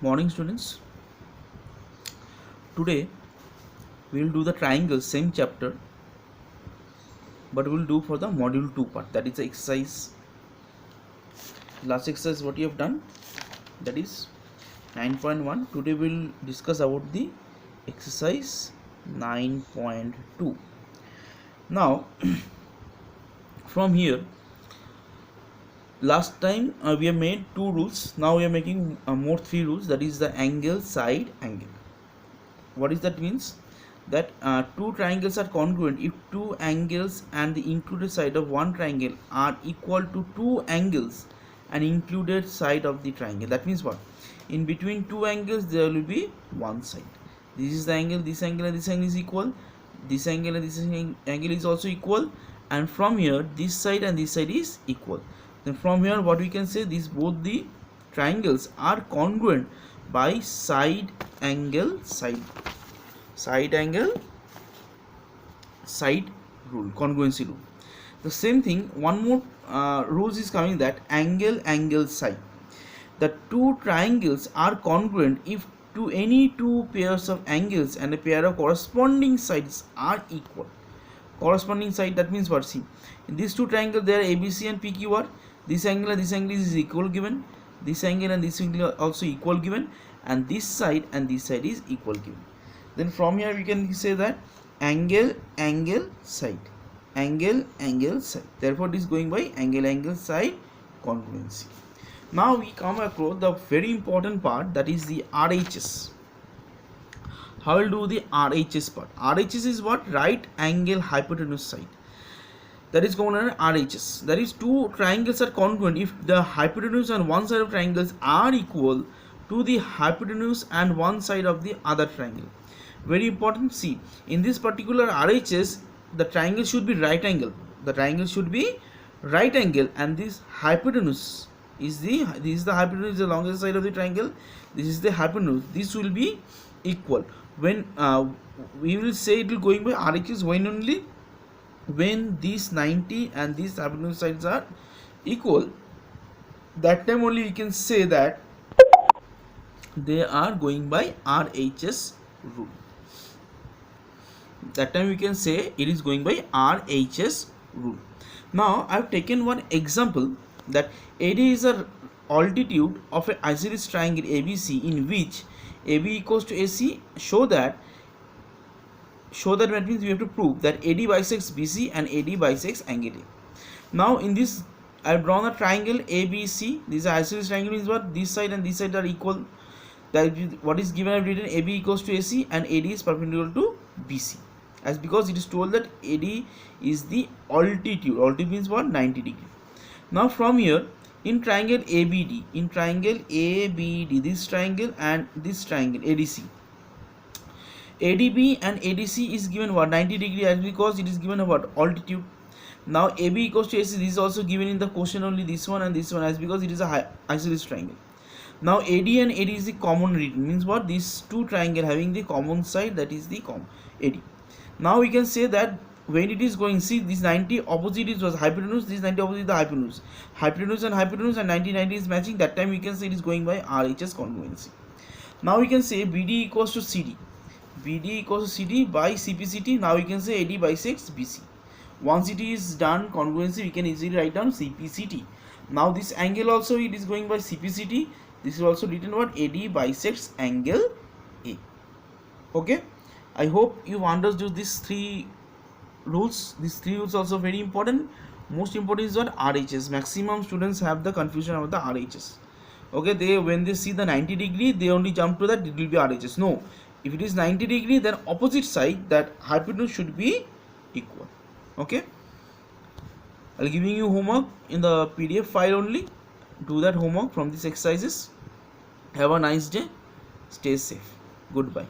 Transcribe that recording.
Morning students. Today we will do the triangles, same chapter, but we will do for the module 2 part, that is the exercise. Last exercise what you have done, that is 9.1. Today we will discuss about the exercise 9.2. Now from here, last time we have made 2 rules. Now we are making more 3 rules, that is the angle, side, angle. What is that means? That two triangles are congruent if two angles and the included side of one triangle are equal to two angles and included side of the triangle. That means what? In between two angles there will be one side. This is the angle, this angle and this angle is equal. This angle and this angle is also equal. And from here this side and this side is equal. Then from here what we can say, these both the triangles are congruent by side angle side rule, congruency rule. The same thing, one more rules is coming, that angle side. The two triangles are congruent if to any two pairs of angles and a pair of corresponding sides are equal. Corresponding side, that means what? See, in these two triangles there are ABC and PQR. This angle and this angle is equal given. This angle and this angle are also equal given, and this side and this side is equal given. Then from here we can say that angle side. Therefore it is going by angle side congruency. Now we come across the very important part, that is the RHS. How will do the RHS part? RHS is what? Right angle hypotenuse side. That is called RHS. That is, two triangles are congruent if the hypotenuse on one side of triangles are equal to the hypotenuse and one side of the other triangle. Very important. See, in this particular RHS, the triangle should be right angle. The triangle should be right angle, and this hypotenuse is this is the hypotenuse, the longest side of the triangle. This is the hypotenuse. This will be equal. When we will say it will going by RHS when these 90 and these hypotenuse sides are equal. That time only we can say that they are going by RHS rule. That time we can say it is going by RHS rule. Now I have taken one example, that AD is a altitude of an isosceles triangle ABC in which AB equals to AC. Show that means we have to prove that AD bisects BC and AD bisects angle A. Now in this I have drawn a triangle ABC. This isosceles triangle is what? This side and this side are equal. That what is given, I have written AB equals to AC and AD is perpendicular to BC, as because it is told that AD is the altitude. Altitude means what? 90 degree. Now from here, in triangle ABD, this triangle and this triangle ADC, ADB and ADC is given what? 90 degree, as because it is given a what? Altitude. Now AB equals to AC, this is also given in the question, only this one and this one, as because it is a isosceles triangle. Now AD and AD is the common region, means what? These two triangle having the common side, that is the AD. Now we can say that when it is going, see, this 90 opposite is was hypotenuse, this 90 opposite is the hypotenuse. Hypotenuse and 90 is matching. That time we can say it is going by RHS congruency. Now we can say BD equals to CD. BD equals to CD by CPCT. Now we can say AD bisects BC. Once it is done congruency, we can easily write down CPCT. Now this angle also it is going by CPCT. This is also written what? AD bisects angle A. Okay. I hope you understood these 3 rules. These 3 rules also very important. Most important is what? RHS. Maximum students have the confusion about the RHS. Okay, when they see the 90 degree, they only jump to that it will be RHS. No, if it is 90 degree, then opposite side, that hypotenuse should be equal. Okay, I'll giving you homework in the PDF file only. Do that homework from these exercises. Have a nice day. Stay safe. Goodbye.